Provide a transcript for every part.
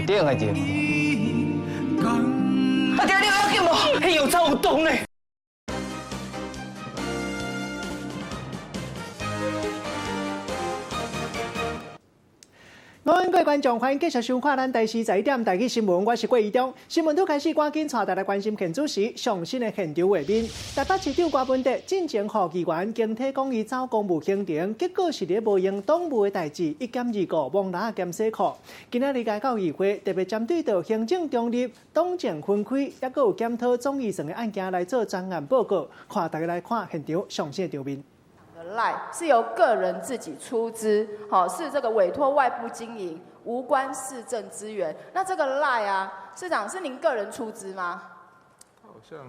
顶的人。啊，爹你要紧无？迄有走有动呢。各位观众，欢迎继续收看咱第11点台语新闻，我是郭义忠。新闻都开始，赶紧带大家关心现主时上新的现场画面。台北市长郭文德进前候议员经体讲伊走公务行程，结果是咧无用党务的代志，1.29忘拿兼洗裤。今仔日来到议会，特别针对到行政中立、党政分开，也有检讨总议程的案件来做专案报告。看大家来看现场上新的场面。赖是由个人自己出资，是这个委托外部经营，无关市政资源。那这个赖啊，市长是您个人出资吗？好像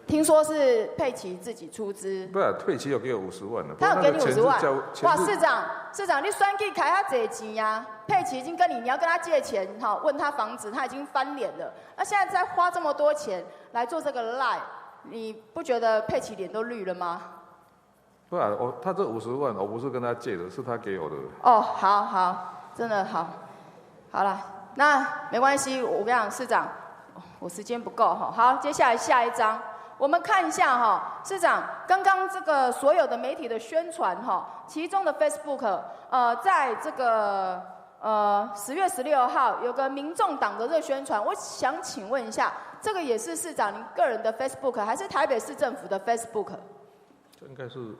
听说是佩奇自己出资。不是，佩奇有给我50万了。他有给你50万？哇，市长，你算计开他这钱呀？佩奇已经你要跟他借钱，问他房子，他已经翻脸了。那现在再花这么多钱来做这个赖，你不觉得佩奇脸都绿了吗？不然他这50万，我不是跟他借的，是他给我的。哦，好，真的好，好了，那没关系，我跟你讲，市长，我时间不够哈。好，接下来下一章，我们看一下哈，市长，刚刚这个所有的媒体的宣传哈，其中的 Facebook， 在这个10月16号有个民众党的这个宣传，我想请问一下，这个也是市长您个人的 Facebook， 还是台北市政府的 Facebook？ 这应该是。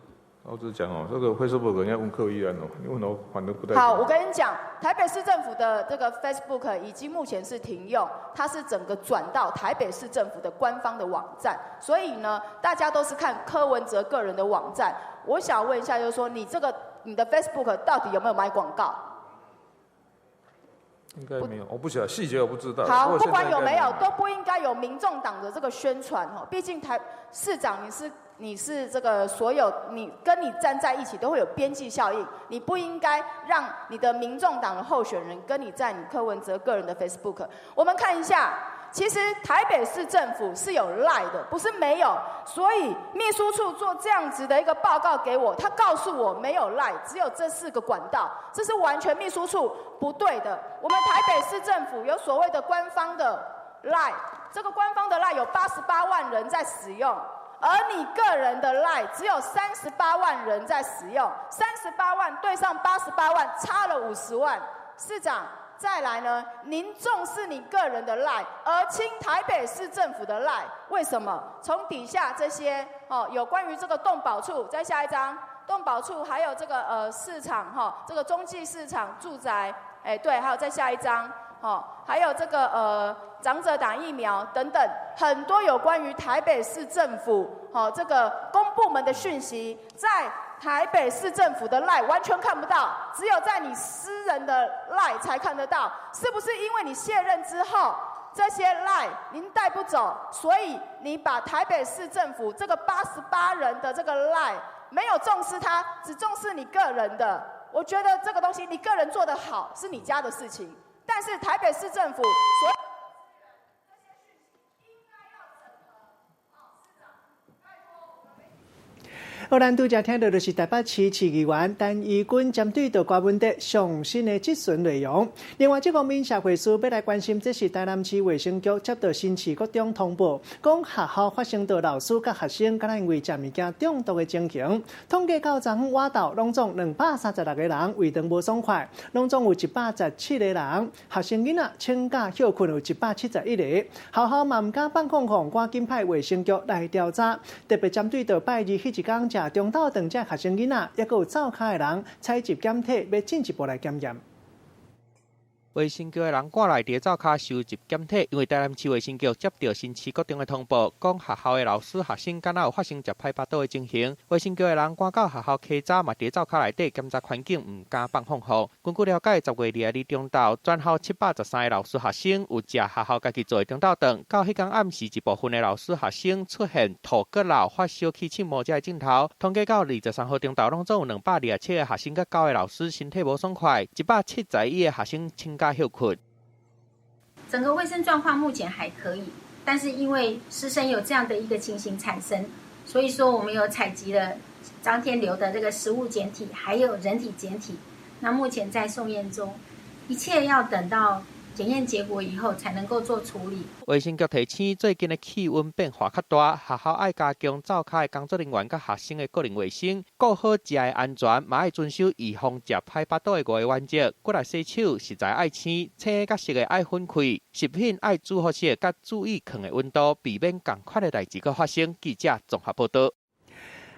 我只是讲这个 Facebook 人家问柯议员你问我反正不太。好，我跟你讲，台北市政府的这个 Facebook 已经目前是停用，它是整个转到台北市政府的官方的网站，所以呢，大家都是看柯文哲个人的网站。我想问一下，就是说你的 Facebook 到底有没有买广告？应该没有，我不晓得细节，我不知道。好，不管有没有，都不应该有民众党的这个宣传毕竟市长你是这个所有你跟你站在一起都会有边际效应，你不应该让你的民众党的候选人跟你在你柯文哲个人的 Facebook。我们看一下，其实台北市政府是有赖的，不是没有，所以秘书处做这样子的一个报告给我，他告诉我没有赖，只有这4个管道，这是完全秘书处不对的。我们台北市政府有所谓的官方的赖，这个官方的赖有88万人在使用。而你个人的赖只有38万人在使用，38万对上88万，差了50万。市长，再来呢？您重视你个人的赖，而轻台北市政府的赖，为什么？从底下这些有关于这个动保处，再下一张，动保处还有这个市场这个中继市场住宅，对，还有再下一张。还有这个长者打疫苗等等，很多有关于台北市政府这个公部门的讯息，在台北市政府的赖完全看不到，只有在你私人的赖才看得到。是不是因为你卸任之后，这些赖您带不走，所以你把台北市政府这个88人的这个赖没有重视它，只重视你个人的？我觉得这个东西你个人做得好是你家的事情。但是台北市政府所有这些讯息应该要整合，市长，拜托我们媒体。好，咱拄则听到就是台北市市议员陈怡君针对到郭文德上新的质询内容。另外，这方面社会司要来关心，这是台南市卫生局接到新市各中通报，讲学校发生到老师甲学生敢若因为食物件中毒的情形。统计到昨昏晚到，拢总236个人胃肠无爽快，拢总有117个人。学生囡仔请假休困有171个。学校嘛唔敢放空空，赶紧派卫生局来调查，特别针对到拜日迄一天食中昼顿这学生囡仔，也有走卡的人采集检体，要进一步来检验。卫生局的人赶来伫走卡收集检体，因为台南市卫生局接到新市各中的通报，讲学校的老师、学生敢若有发生食歹巴肚的情形。卫生局的人赶到学校稽查，嘛伫走卡内底检查环境，唔敢放放雨。根据了解，10月22日中昼，全校713个老师、学生有食学校家己做的中昼顿。到迄天暗时，一部分的老师、学生出现吐、骨流、发烧、气喘无这个症头。统计到23号中昼，拢总有227个学生甲9个老师身体无爽快，171个学生请假休困。整个卫生状况目前还可以，但是因为师生有这样的一个情形产生，所以说我们有采集了当天留的这个食物检体，还有人体检体。那目前在送验中，一切要等到检验结果以后才能够做处理。卫生局提醒，最近的气温变化较大，学校爱加强灶骹的工作人员甲学生的个人卫生，顾好食的安全，嘛爱遵守预防食歹巴肚的5个原则。过来洗手，实在爱青，青甲色的爱分开，食品爱煮好些，甲注意放的温度，避免同款的代志搁发生。记者综合报道。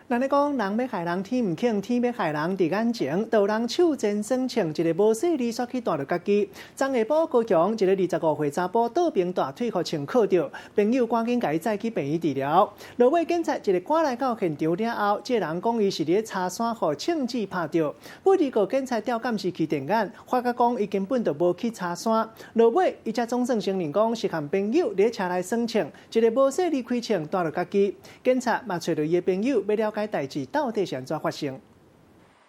人咧讲，人要害人，天唔肯；天要害人，伫眼前。有人手真生请一个无细利索去带着家己。昨下晡高雄一个25岁查甫倒病大腿互穿靠着，朋友赶紧甲伊载去病院治疗。落尾警察一个赶来到现场了后，这人讲伊是咧茶山互枪支拍着。不离个警察调监视器电眼，发觉讲伊根本就无去茶山。落尾伊才总算承认讲是和朋友咧车内生请，一个无细利开枪带着家己。警察嘛找到伊的朋友，要了解代志到底是安怎发生。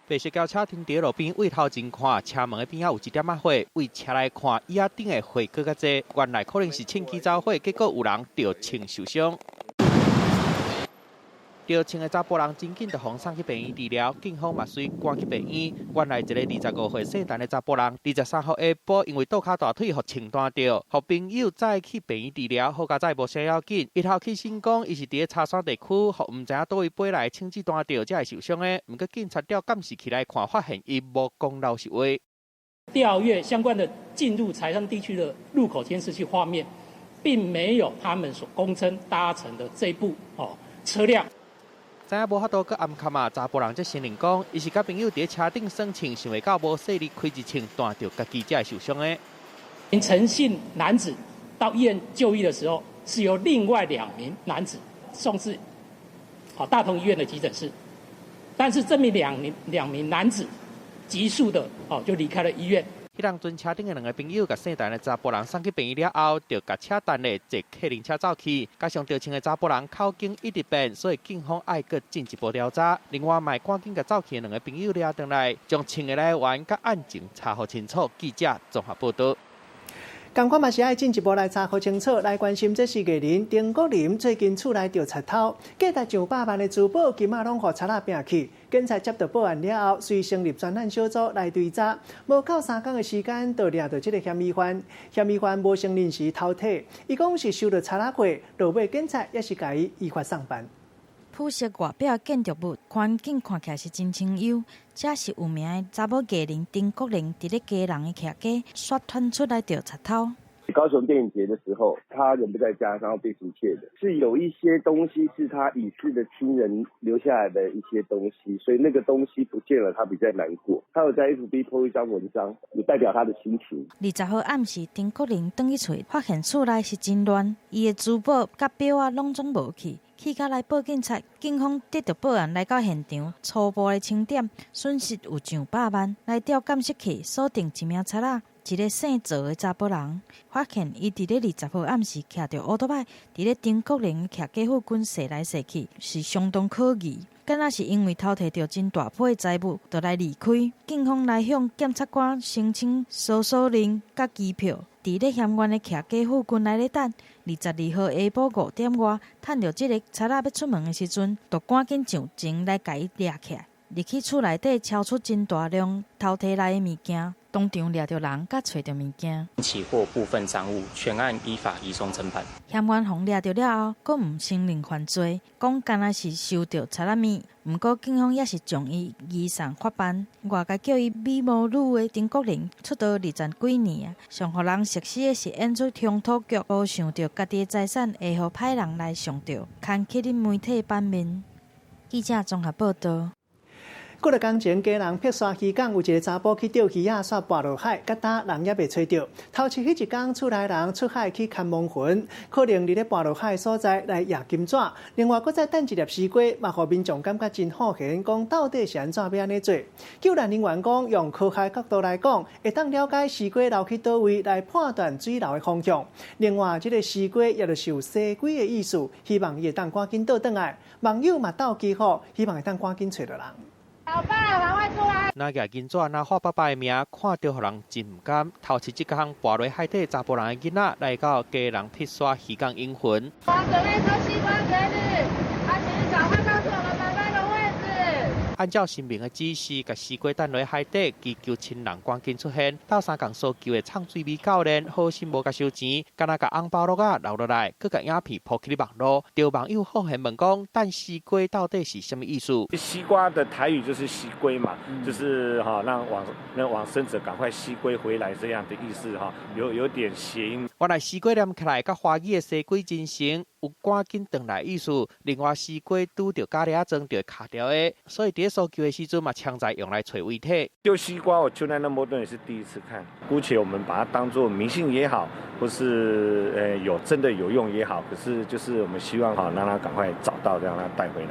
白色轿车停伫路边，位头前看，车门的边仔有一点仔火，为车内看，椅仔顶的火更较济，原来可能是趁机走火，结果有人着枪受伤。着枪的查甫人真紧就送送去病院治疗，警方嘛随赶去病院。原来一个25岁姓陈的查甫人，23号下晡因为倒脚大腿互枪断着，互朋友载去病院治疗，好佳在无啥要紧。伊头起先讲，伊是伫咧茶山地区，互唔知影倒位飞来的枪支断着，才会受伤的。不过警察调监视器来看，发现伊无讲老实话。调阅相关的进入茶山地区的路口监视器画面，并没有他们所供称搭乘的这部车辆。知影无法度，搁暗卡嘛，查甫人则承认讲，伊是甲朋友伫车顶生请，想袂到无细力开一枪断着家己，才会受伤的。陈姓男子到医院就医的时候，是由另外2名男子送至大同医院的急诊室，但是这两名男子急速的就离开了医院。迄人尊车顶的2个朋友，甲姓陈的查甫人送去病院了后，就甲车单的坐客人车走去。加上着枪的查甫人口径一直变，所以警方爱搁进一步调查。另外，卖赶紧甲走去的2个朋友抓回来，将枪的来源甲案情查好清楚。记者综合报道。同款嘛是爱进一步来查核清楚，来关心这是艺人丁国林最近厝内着贼偷，价值上百万的珠宝，今仔拢互贼仔拼去。警察接到报案了后，遂成立专案小组来追查，无到3天的时间，就抓到这个嫌疑犯。嫌疑犯无承认是偷摕，伊讲是收到贼仔货，落尾警察也是甲伊依法送办。朴实外表建筑物，环境看起来是真清幽。这是有名的查某艺人丁国林伫咧家人的徛家刷团出来着贼偷。高雄电影节的时候，他人不在家，然后被行窃的，是有一些东西是他已逝的亲人留下来的一些东西，所以那个东西不见了，他比较难过。他有在 FB po 一张文章，也代表他的心情。20号暗时，丁国林转去厝，发现厝内是真乱，伊的珠宝甲表啊拢总无去。去甲来报警察，警方得到报案来到现场，初步的清点，损失有上百万。来调监视器，锁定一名贼仔，一个姓赵的查甫人，发现伊伫咧20号暗时骑着乌托摆，伫咧丁国林徛家附近踅来踅去，是相当可疑。敢若是因为偷摕到真大批的财物，就来离开。警方来向检察官申请搜索令甲机票。伫咧嫌犯的徛家附近来咧等，22号下晡5点外，趁着这个贼仔要出门的时阵，就赶紧上前来甲伊抓起来，入去厝内底超出真大量偷摕来的物件，当场抓着人，甲找着物件。起获部分赃物，全案依法移送侦办。嫌犯被抓着了后，佫毋承认犯罪，讲干那是收到贼仔物。不过警方也是将伊移送法办，外加叫伊美魔女的丁国林出道20几年啊，上互人熟悉的是演出乡土剧，无想到家己的财产会互歹人来上着，牵起恁媒体版面。记者综合报道。几日工前，家人碧沙渔港有一个查甫去钓鱼仔，煞跋落海，甲打人也袂找到。头七迄一天，厝内人出海去看亡魂，可能伫咧跋落海所在来抓金纸。另外，搁再等一粒西瓜，嘛，互民众感觉真好闲，讲到底是安怎要安尼做？救援人员讲，用科学角度来讲，会当了解西瓜流去倒位，来判断水流的方向。另外，这个西瓜也著有西瓜的意思，希望伊会当赶紧倒转来。网友嘛斗祈福，希望会当赶紧找到人。老爸，赶快出来！那个金纸那画爸爸的名，看到互人真唔甘。头七这项跋落海底查甫人的囡仔，来到家人碧沙渔港引魂。我准备抽西瓜给你，请赶快告诉我们爸爸的位置。按照新明的指示，把西瓜等落海底，祈求亲人赶紧出现。到3港所求的唱水味教练，好心无甲收钱，敢若甲红包落啊留落来，佮甲影片抛去网络。有网友好闲问讲，但西瓜到底是什么意思？西瓜的台语就是西归嘛，就是让往生者赶快西归回来这样的意思哈，有点谐音。原来西瓜念起来甲华语的西瓜真像，有赶紧回来意思。另外西瓜拄着咖喱装就会卡掉的，所以第一搜救的时阵嘛，常在用来找遗体。丢西瓜，我救难那么多人也是第一次看，姑且我们把它当作迷信也好，或是真的有用也好，可是就是我们希望让他赶快找到，让他带回来。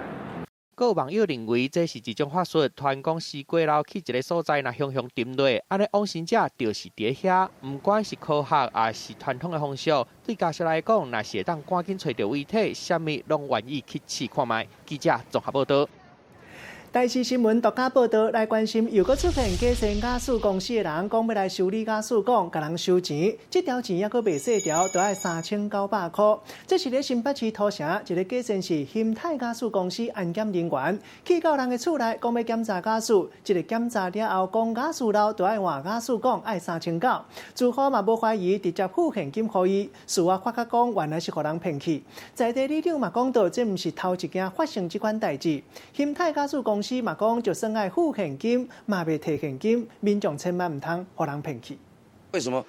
有网友认为这是一种法术，传讲西瓜捞去一个所在，那向沉落，安尼往生者就是伫遐。不管是科学还是传统的风俗，对家属来讲，若是会当赶紧找到遗体，什么拢愿意去试看卖。记者综合报道。台视新闻独家报道，来关心又搁出现假设雅士公司的人讲要来修理雅士讲，甲人收钱，这条钱还搁未细条，就要3900块。这是咧新北市土城一个假设是兴泰雅士公司安检人员去到人的厝内，讲要检查雅士，一个检查了后，讲雅士楼就要换雅士讲要3900，住户嘛无怀疑，直接付现金给伊。事后发觉讲原来是互人骗去。在地里长嘛讲到，这毋是头一件发生这款代志。兴泰雅士公司嘛讲，就算爱付现金，嘛袂摕现金，民众千万唔通互人骗去。为什么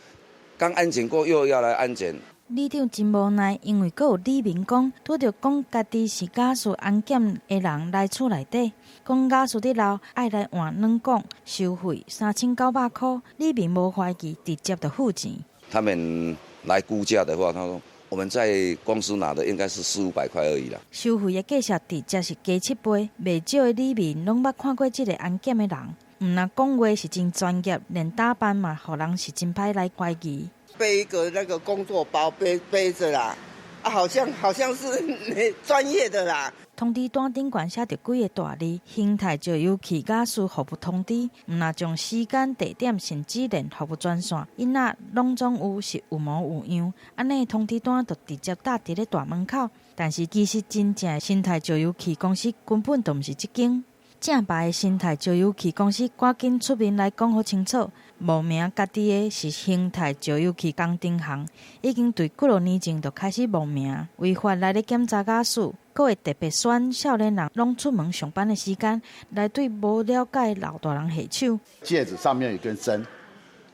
刚安检过又要来安检？里长真无奈，因为阁有李明讲，拄着讲家己是雅士安检的人来厝内底，讲雅士伫楼爱来换软讲，收费3900块。李明无怀疑，直接就付钱。他们来估价的话，他说我们在公司拿的应该是400-500块而已啦。收费的价值直接是加7倍，未少的里面拢捌看过这个安检的人，毋若讲话是真专业，连打扮嘛，互人是真歹来怀疑。背一个那个工作包背着啦，好像是专业的啦。通知单顶管写着几个大字，兴泰就有去雅士服务通知，毋若将时间、地点甚至连服务专线，因那拢总有是有模有样，安尼通知单就直接搭伫咧大门口。但是其实真正的兴泰就有去公司根本就毋是这间。正牌的兴泰石油气公司赶紧出面来讲好清楚，冒名家己的是兴泰石油气工程行，已经对几多年前就开始冒名，违法来咧检查假数，阁会特别选少年人拢出门上班的时间，来对无了解老大人下手。戒指上面有根针，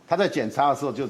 他在检查的时候就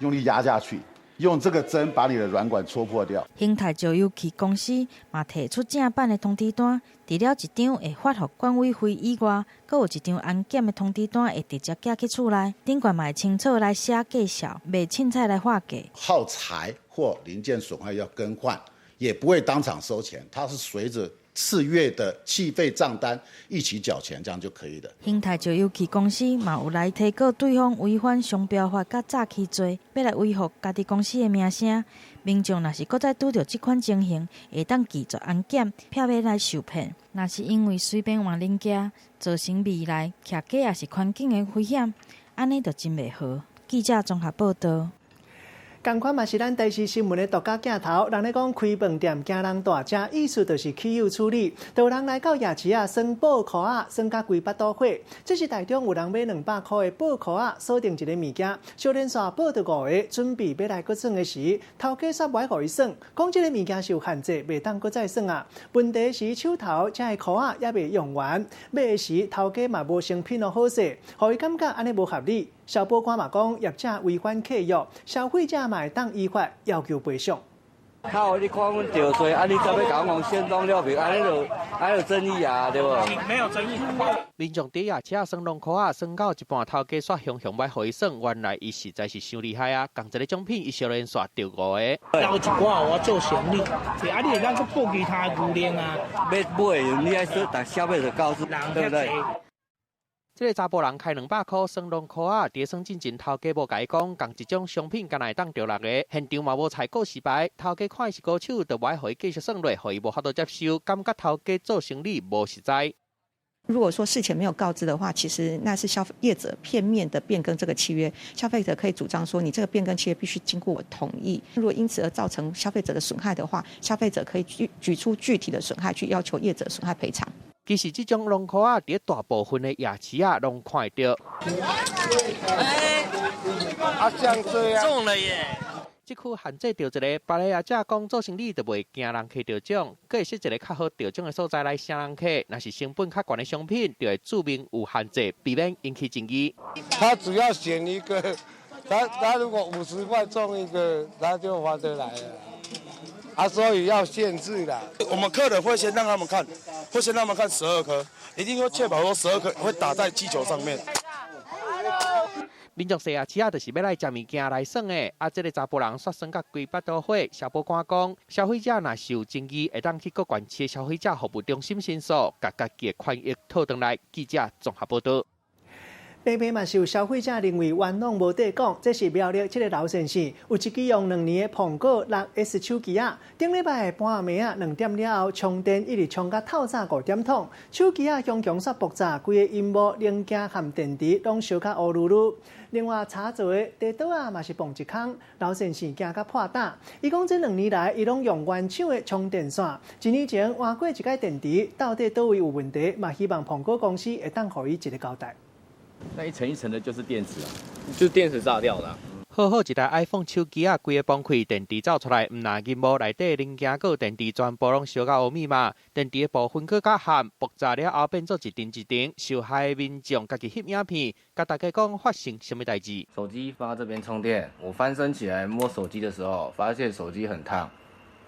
用力压下去。用这个针把你的软管戳破掉。兴泰石油气公司嘛提出正版的通知单，除了一张会发予管委会以外，阁有一张安检的通知单会直接寄去厝内，顶管嘛会清楚来写价小，袂凊彩来划价。耗材或零件损坏要更换，也不会当场收钱，它是随着次月的气费账单一起缴钱，这样就可以了。兴泰石油气公司嘛有来提告对方违反商标法甲诈欺罪，要来维护家己公司的名声。民众若是搁再拄到这款情形，会当拒绝安检，票要来受骗。若是因为随便换零件，造成未来徛假也是环境的危险，安尼就真袂好。记者综合报道。同款嘛是咱台视新闻的独家镜头，人咧讲开饭店惊人大只，意思就是起有处理，就有人来到夜市啊，算宝裤啊，算甲规巴肚火。这是台中有人买200块的宝裤啊，锁定一个物件，小连续报到5个，准备要来搁算的时，头家煞袂互伊算，讲这个物件是有限制，袂当搁再算啊。问题是手头这个裤啊也未用完，买的时头家嘛无成品哦好势，互伊感觉安尼无合理。消保官嘛讲，业者违反契约，消费者嘛会当依法要求赔偿。靠，你看阮着罪，啊，你才要甲我讲先当了评，安尼就争议啊，对无？没有争议。民众伫夜车算龙裤啊，算到一半，头家煞雄要互伊算，原来伊实在是伤厉害啊！共一个奖品，伊小连续着5个。留一寡我做生意，啊，你会当去报其他牛链啊？要买，你爱说，但消费者告诉，对不对？这个查甫人开200块算龙裤啊，伫算进前头家无甲伊讲，共一种商品敢若会当着6个，现场嘛无采购失败，头家看是高手，就袂互伊继续算落，互伊无法度接受，感觉头家做生意无实在。如果说事前没有告知的话，其实那是业者片面的变更这个契约，消费者可以主张说，你这个变更契约必须经过我同意。如果因此而造成消费者的损害的话，消费者可以举出具体的损害去要求业者损害赔偿。其实这种龙壳在大部分的夜市拢看得到。像这样中了耶！这区限制到一个，别个业者讲做生意就袂惊人客得奖，佫会设一个较好得奖的所在来请人客。若是成本较悬的商品，就会注明有限制，避免引起争议。他只要选一个，他如果50块中一个，他就划得来了。所以要限制啦。我们客人会先让他们看12颗，一定会确保说12颗会打在气球上面。民众西夜市就是要来食物件来耍的，这个查甫人刷酸甲规巴肚火，消保官讲，消费者若是有争议，会当去各县市的消费者服务中心申诉，甲家己的权益讨回来。记者综合报道。平平嘛是有消费者认为冤枉无地讲，这是苗栗这个老先生有一支用2年的苹果6S 手机顶礼拜半暝2点了后充电，一直充到透早5点钟。手机强强煞爆炸，规个荧幕、零件含电池拢烧甲乌噜噜。另外插座的地倒嘛是崩一空，老先生惊甲破胆。伊讲这2年来，伊拢用原厂的充电线，1年前换过一个电池，到底倒位有问题？嘛希望苹果公司会当予伊一个交代。那一层一层的就是电池就是电池炸掉的。好好一台 iPhone 手机规个崩溃，电池走出来，唔拿银幕内底零件个电池全部拢烧到乌密码，电池的部分更加含爆炸了后变做一阵一阵，受害的民众家己翕影片，甲大家讲发生什么代志。手机放在这边充电，我翻身起来摸手机的时候，发现手机很烫，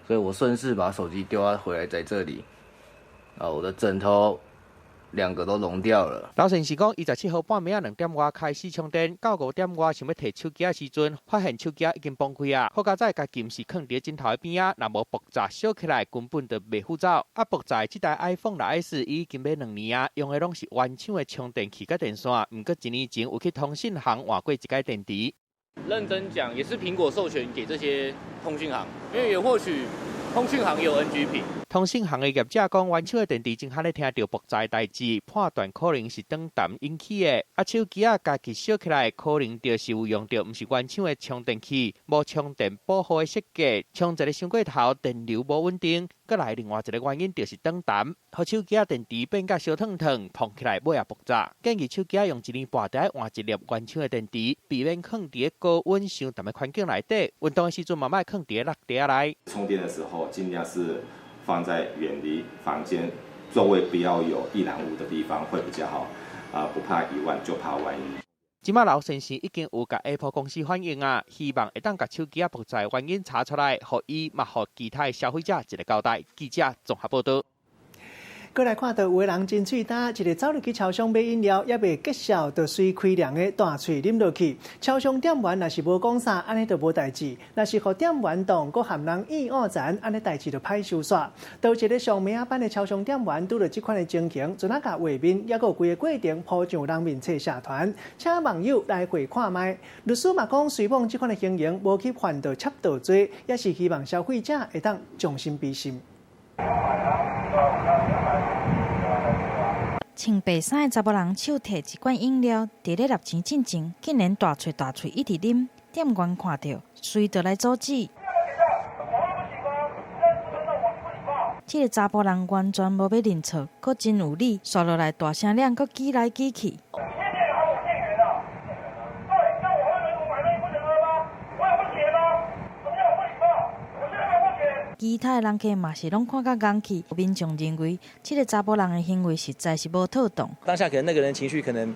所以我顺势把手机丢回来在这里，我的枕头2个都融掉了。老先生讲，伊17号半暝2点外开始充电，到5点外想要摕手机的时阵，发现手机已经崩溃啊！好佳在家己毋是放伫枕头的边若无爆炸烧起来，根本就袂浮走。爆炸的这台 iPhone 6S 已经买2年用的拢是原厂的充电器甲电线，毋过1年前有去通讯行换过一个电池。认真讲，也是苹果授权给这些通讯行，因为也或许通讯行有 NG 品。通讯行的业者讲，原厂的电池正在咧听到爆炸的代志，判断可能是灯胆引起的。手机家己烧起来，可能就是有用到，毋是原厂的充电器，无充电保护的设计，充一个伤过头，电流无稳定。再来另外一个原因就是灯胆，互手机电池变甲烧烫烫，碰起来尾也爆炸。建议手机用1年半才换一粒原厂的电池，避免放伫高温伤淡的环境内底。运动的时阵，慢慢放伫落地内。充电的时候，尽量是放在远离房间座位不要有易燃物的地方会比较好。不怕一万就怕万一。即马老先生已经有甲 Apple 公司反映希望会当甲手机爆炸原因查出来，互伊嘛互其他消费者一个交代。记者综合报道。过来看到有个人真喙焦，一个走入去超商买饮料，也未结束，就随开凉的大喙啉落去。超商店员若是无讲啥，安尼就无代志；若是互店员当，佮含人意恶残，安尼代志就歹收煞。都一个上名班的超商店员拄到这款的情形，阵啊甲画面，也有规个过程铺上人面册社团，请网友来回看卖。律师嘛讲，随望这款的情形，无去犯到恰到罪，也是希望消费者会当将心比心。穿白衫的查某人手提一罐饮料，伫咧纳钱进前，竟然大喙一直啉。店员看到，随就来阻止。这个查甫人完全无要认错，佫真有理，刷落来大声亮，佫挤来挤去。其他的人客嘛是拢看甲眼气，民众认为这个查甫人的行为实在是无妥当。当下可能那个人情绪可能，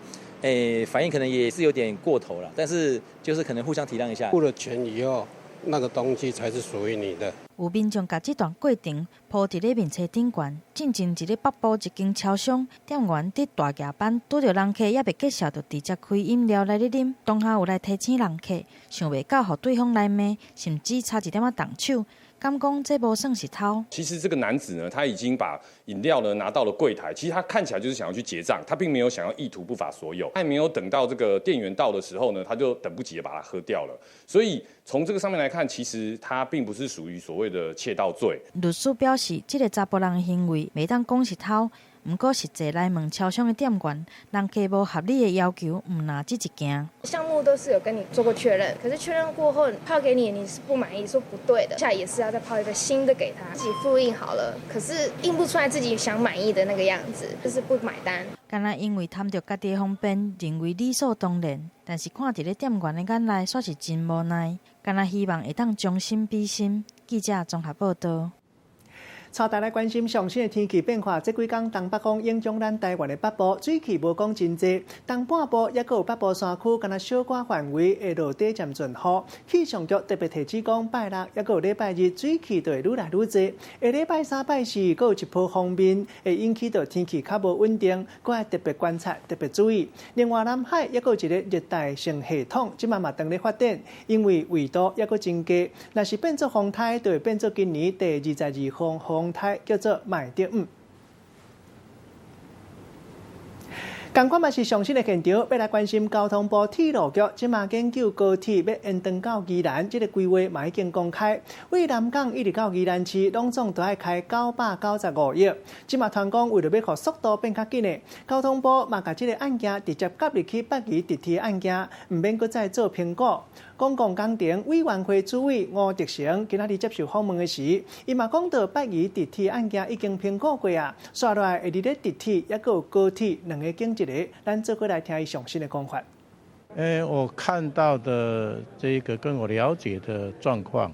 反应可能也是有点过头了，但是就是可能互相体谅一下。付了钱以后，那个东西才是属于你的。有民众把这段过程铺伫咧面册顶悬，进前一日北部一间超商，店员伫大夜班拄着人客也未结束，就直接开饮料来咧啉。当下有来提醒人客，想袂到，互对方来骂，甚至差一点动手。敢讲这无算是偷？其实这个男子呢，他已经把饮料呢拿到了柜台，其实他看起来就是想要去结账，他并没有想要意图不法所有。还没有等到这个店员到的时候呢，他就等不及的把它喝掉了。所以从这个上面来看，其实他并不是属于所谓的窃盗罪。律师表示，这个查甫人的行为未当讲是偷，不过实际来问超商的店员，人家无合理的要求，唔拿这一件。项目都是有跟你做过确认，可是确认过后泡给你，你是不满意，说不对的，下也是要再泡一个新的给他，自己复印好了，可是印不出来自己想满意的那个样子，就是不买单。敢若因为贪着家己的方便，认为理所当然，但是看伫咧店员的眼内，煞是真无奈。敢若希望会当将心比心。记者综合报道。带大家关心上新的天气变化，这几天东北风影响咱台湾的北部，水汽无讲真济，东半部也有北部山区，敢若小可范围会落底渐转雨。气象局特别提醒讲，拜六也有礼拜日水汽就会愈来愈济，下礼拜三、拜四还有一波锋面，会引起到天气较无稳定，搁要特别观察、特别注意。另外，南海也有一个热带性系统，即嘛当咧发展，因为纬度也搁增加，若是变作风台，就会变作今年第22号风台叫做麦德姆。同款嘛是上新的现场，要来关心交通部铁路局，即马研究高铁要延长到宜兰，这个规划嘛已经公开。为南港一直到宜兰市，拢总都要开995亿。即马团讲为了要让速度变较紧的，交通部嘛把这个案件直接夹入去北宜地铁案件，唔免搁再做评估。公共工程委员会主委吴德成今仔日接受访问的时，伊嘛讲到北宜地铁案件已经评估过啊，刷落来会伫咧地铁也有高铁两个经一个，咱做过来听伊详细的讲法。我看到的这个跟我了解的状况，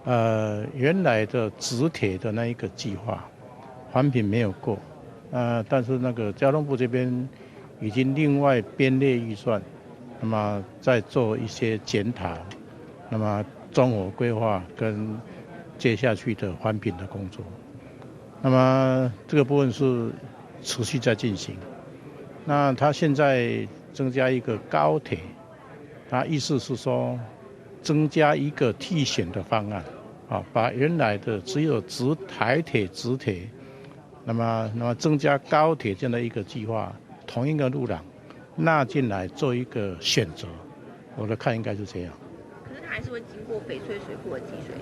原来的直铁的那一个计划，环评没有过，但是那个交通部这边已经另外编列预算。那么再做一些检讨，那么综合规划跟接下去的环评的工作，那么这个部分是持续在进行。那他现在增加一个高铁，他意思是说增加一个替选的方案，把原来的只有台铁直铁，那么增加高铁这样的一个计划，同一个路廊。纳进来做一个选择，我的看应该是这样。可是它还是会经过翡翠水库的集水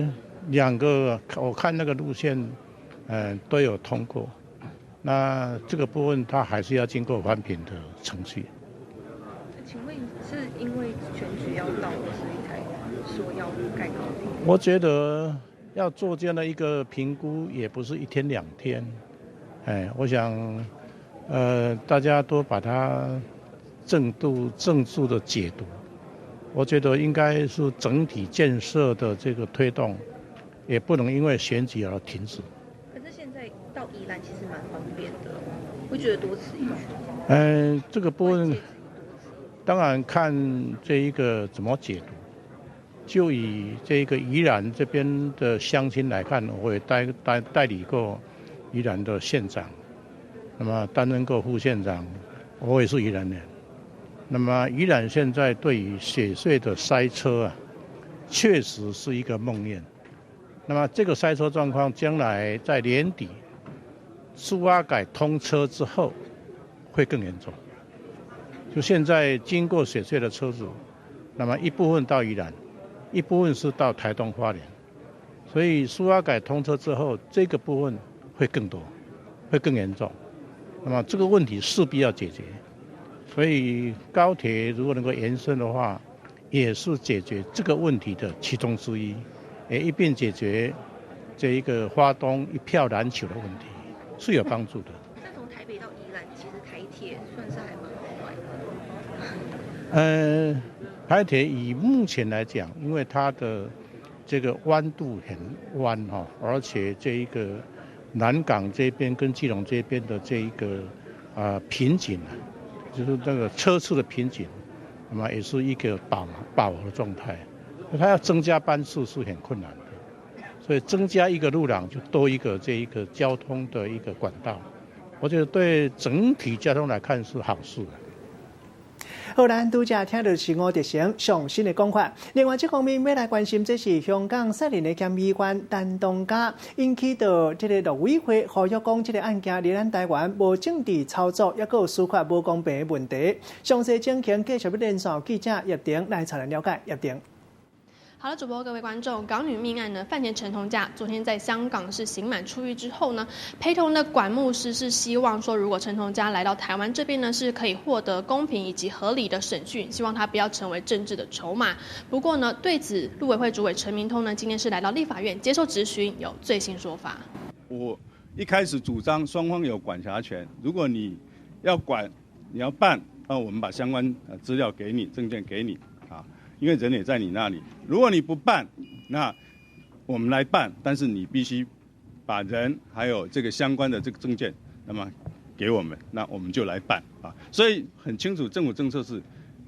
区。两个我看那个路线，都有通过。那这个部分它还是要经过环评的程序。请问是因为选举要到了，所以才说要盖高铁？我觉得要做这样的一个评估，也不是一天两天。我想。大家都把它正数的解读，我觉得应该是整体建设的这个推动，也不能因为选举而停止。可是现在到宜兰其实蛮方便的，会觉得多此一举。这个部分当然看这一个怎么解读。就以这个宜兰这边的乡亲来看，我也代理过宜兰的县长。那么担任过副县长，我也是宜兰人。那么宜兰现在对于雪隧的塞车确实是一个梦魇。那么这个塞车状况，将来在年底苏阿改通车之后，会更严重。就现在经过雪隧的车子，那么一部分到宜兰，一部分是到台东花莲，所以苏阿改通车之后，这个部分会更多，会更严重。那么这个问题势必要解决，所以高铁如果能够延伸的话，也是解决这个问题的其中之一，也一并解决这一个花东一票难求的问题，是有帮助的。那从台北到宜兰，其实台铁算是还蛮快的。台铁以目前来讲，因为它的这个弯度很弯而且这一个。南港这边跟基隆这边的这一个瓶颈就是那个车次的瓶颈，那么也是一个饱和的状态。它要增加班次是很困难的，所以增加一个路廊就多一个这一个交通的一个管道，我觉得对整体交通来看是好事。好，咱拄则听到是吴德成上新的讲法。另外，这方面要来关心，这是香港率领的检议员陈东家引起到这个陆委会呼吁讲，这个案件离咱台湾无政治操作，也有司法无公平的问题。详细情形继续要连线记者叶婷来查咱了解。叶婷。好了，主播各位观众，港女命案呢，饭田陈同佳昨天在香港是刑满出狱之后呢，陪同的管牧师是希望说，如果陈同佳来到台湾这边呢，是可以获得公平以及合理的审讯，希望他不要成为政治的筹码。不过呢，对此陆委会主委陈明通呢，今天是来到立法院接受质询，有最新说法。我一开始主张双方有管辖权，如果你要管，你要办，那我们把相关资料给你，证件给你啊。因为人也在你那里，如果你不办，那我们来办，但是你必须把人还有这个相关的这个证件，那么给我们，那我们就来办啊。所以很清楚，政府政策是，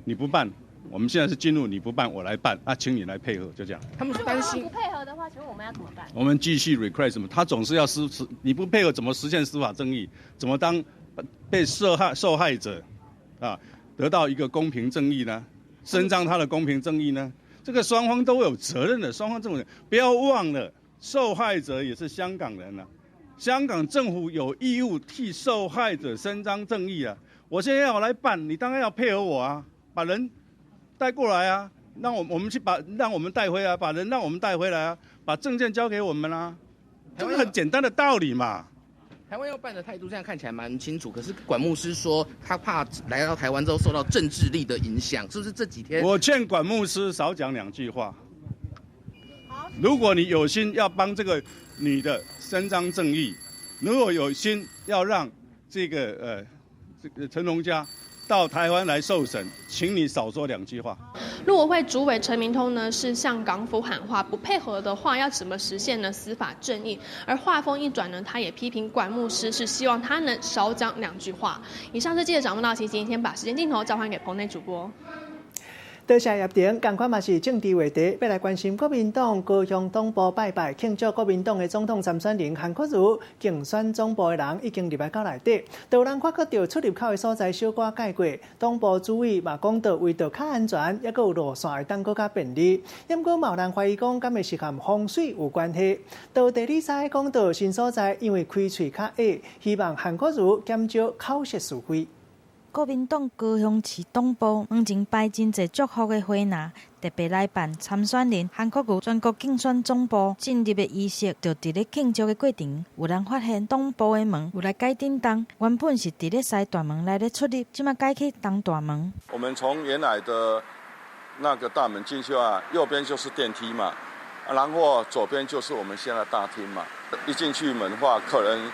你不办，我们现在是进入你不办，我来办，啊，请你来配合，就这样。他们是担心不配合的话，请问我们要怎么办？我们继续 request 嘛，他总是要你不配合怎么实现司法正义？怎么当被受害者啊得到一个公平正义呢？伸张他的公平正义呢？这个双方都有责任的，双方政府不要忘了，受害者也是香港人啊，香港政府有义务替受害者伸张正义啊。我现在要来办，你当然要配合我啊，把人带过来啊，让我们去让我们带回来，把人让我们带回来啊，把证件交给我们啊，这个很简单的道理嘛。台湾要办的态度现在看起来蛮清楚，可是管牧师说他怕来到台湾之后受到政治力的影响，是不是这几天？我劝管牧师少讲2句话。如果你有心要帮这个女的伸张正义，如果有心要让这个陈同佳到台湾来受审，请你少说2句话。陆委会主委陈明通呢是向港府喊话，不配合的话要怎么实现呢司法正义？而话锋一转呢，他也批评管牧师是希望他能少讲2句话。以上是记者掌握到情形，先把时间镜头交还给棚内主播。多谢叶婷，同款嘛是政治话题，要来关心国民党高雄东部拜拜，庆祝国民党的总统参选人韩国瑜竞选总部的人已经入来到内底，都有人发觉到出入口的所在小可改过，东部主委嘛讲到为着较安全，也有路线会当更较便利。不过有人怀疑讲，敢会是和风水有关系？到第二赛讲到新所在，因为开喙较矮，希望韩国瑜减少口舌是非。国民党高雄市东部门前摆真侪祝福的花篮，特别来办参选人韩国瑜全国竞选总部进入的仪式，就伫咧庆祝的过程，有人发现东部的门有来改叮当，原本是伫咧西大门来咧出入，即马改去东大门。我们从原来的那个大门进去啊，右边就是电梯嘛，然后左边就是我们现在大厅嘛。一进去门的话，可能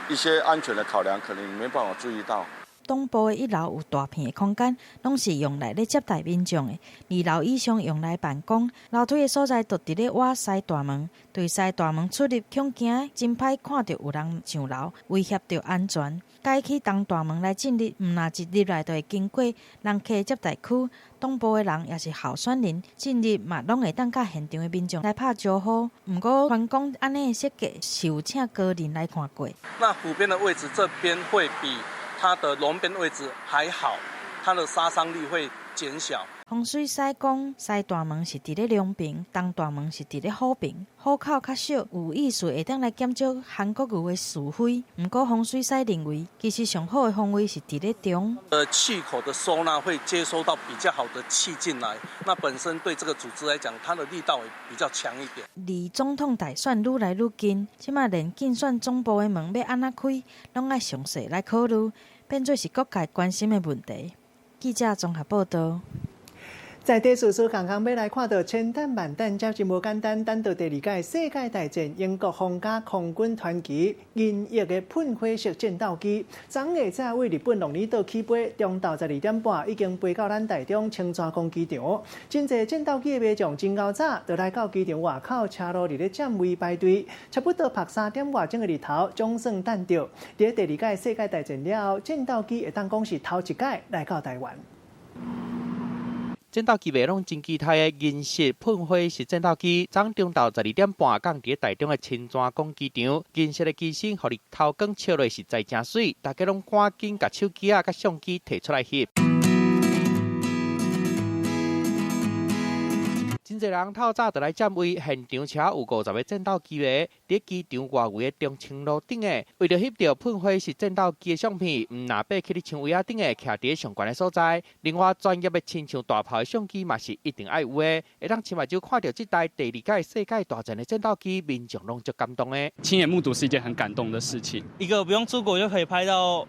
一些安全的考量，可能没办法注意到。东部的1楼有大片的空间，拢是用来咧接待民众的；2楼以上用来办公。楼梯的所在就伫咧挖西大门，对西大门出入恐惊真歹看到有人上楼，威胁到安全。改去东大门来进入，毋那一入来就会经过人客接待区。东部的人也是候选人进入嘛，拢会当甲现场的民众来拍招呼。不过，传讲安尼的设计是有请高人来看过。那湖边的位置这边会比它的龙边位置还好，它的杀伤力会减小。风水师讲，西大门是伫咧龙边，东大门是伫咧虎边，虎口较小，有意思会当来减少韩国瑜的是非。不过风水师认为，其实上好的方位是伫咧中。气口的收纳会接收到比较好的气进来，那本身对这个组织来讲，它的力道也比较强一点。离总统大选愈来愈近，即马连竞选总部的门要安怎开，拢爱详细来考虑，变做是各界关心的问题。记者综合报道。在地事实刚刚要来看到千弹万弹，真是无简单。等到第2届世界大战，英国皇家空军团旗银翼的喷火式战斗机，昨下早为日本鹿儿岛起飞，中昼12点半已经飞到咱台中青山公机场。真侪战斗机的迷众真够早，就来到机场外口车路伫咧占位排队，差不多拍3点外钟的日头，总算等到。伫第2届世界大战了后，战斗机会当讲是头一届来到台湾。战斗机卖拢真期待的银色喷火式战斗机，昨中昼12点半降伫台中的青山公机场。银色的机身，互日头光照落实在真水，大家拢赶紧甲手机甲相机摕出来翕。真真侪人透早就来占位，现场车有50个战斗机个，伫机场外围的中清路顶个，为了翕到喷火式战斗机的相片，唔若爬去咧枪位顶个，徛伫上悬的所在。另外，专业的亲像大炮的相机嘛是一定爱有的，会当亲目睭看到这台第2届世界大战的战斗机，民众拢足感动的。亲眼目睹是一件很感动的事情，一个不用出国就可以拍到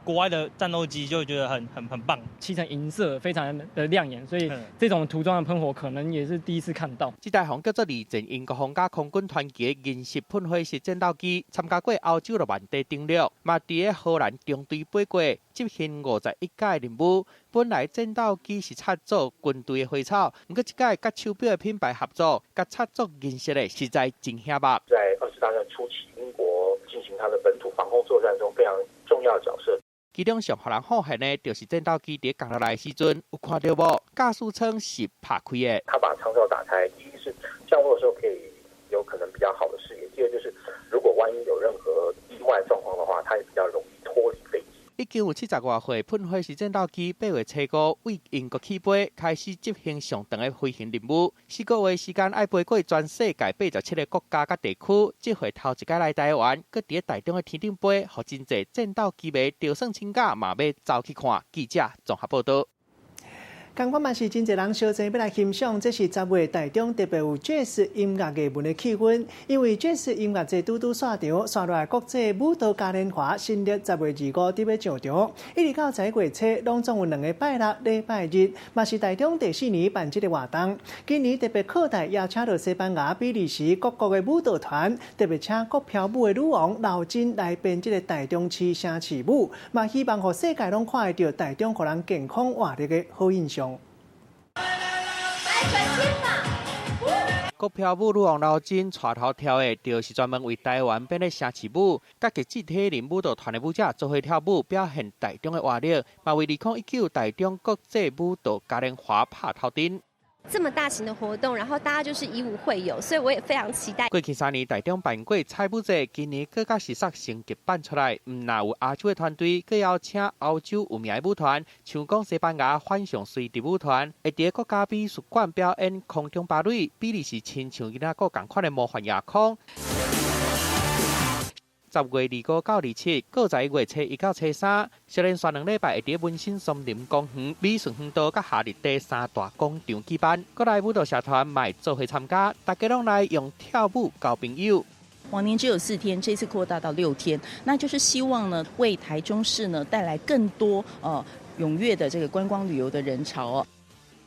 国外的战斗机，就觉得很棒，漆成银色，非常的亮眼，所以这种涂装的喷火可能也是第一次看到。这台叫做2阵英国皇家空军团级的银色喷火式战斗机，参加过欧洲6万地登陆，嘛伫个荷兰中队飞过，执行51届任务。本来战斗机是插做军队的花草，不过这届甲手表的品牌合作，甲插做银色的，实在真显目。在2次大战初期，英国进行它的本土防空作战中非常重要的角色。其中上互人好恨的，就是战斗机伫降落来的时阵，有看到无？驾驶舱是拍开的。他把舱罩打开，第一是降落的时候可以有可能比较好的视野，第二就是如果万一有任何意外状况的话，它也比较容易脱离飞机。已经有70多岁喷火式战斗机8月初5为英国起飞，开始执行上长的飞行任务。4个月时间爱飞过全世界87个国家甲地区，这回头一届来台湾，搁伫台中的天顶飞，互真侪战斗机迷着算请假嘛要走去看。记者综合报道。同款嘛是真侪人相争要来欣赏，这是10月台中特别有 Jazz 音乐艺文的气氛，因为 Jazz 音乐节拄拄散场，刷落来国际舞蹈嘉年华新历10月25日要上场，一直到10月初，拢总有2个拜六、礼拜日，嘛是台中第4年办这个活动。今年特别课台邀请到西班牙、比利时各国的舞蹈团，特别请国飘舞的女王刘真来编这个台中市城市舞，嘛希望互世界拢看会到台中互人健康活力的好印象。国飘舞女王刘真带头跳的，就是专门为台湾编的城市舞，甲集体人舞蹈团的舞者做伙跳舞，表现台中的活力，嘛为2019台中国际舞蹈嘉年华拍头阵。这么大型的活动，然后大家就是以舞会友，所以我也非常期待。过去3年台中办过彩舞节，今年更加实施升级办出来，唔但有亚洲的团队，更邀请欧洲有名的舞团，像讲西班牙反向随迪舞团，会伫国家美术馆表演空中芭蕾，比利时亲像囡仔个同款的魔幻夜空。10月25到27，搁在1月初1到初3，小连续2礼拜会伫文心森林公园、美顺园道甲夏日第3大广场举办。国内舞蹈社团卖做伙参加，大家拢来用跳舞交朋友。往年只有4天，这次扩大到6天，那就是希望呢，为台中市呢带来更多踊跃的这个观光旅游的人潮哦。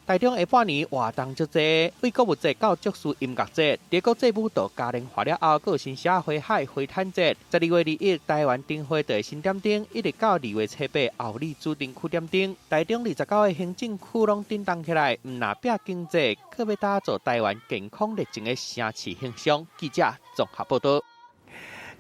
台中下半年活动足侪，为购物节到爵士音乐节，伫国际舞蹈嘉年华了后，佫有新社会海花毯节。12月2日，台湾灯会在新店顶，一直到2月初8，后里指定区点顶。台中29个行政区拢振动起来，唔但拼经济，佫要打造台湾健康热情的城市形象。记者综合报道。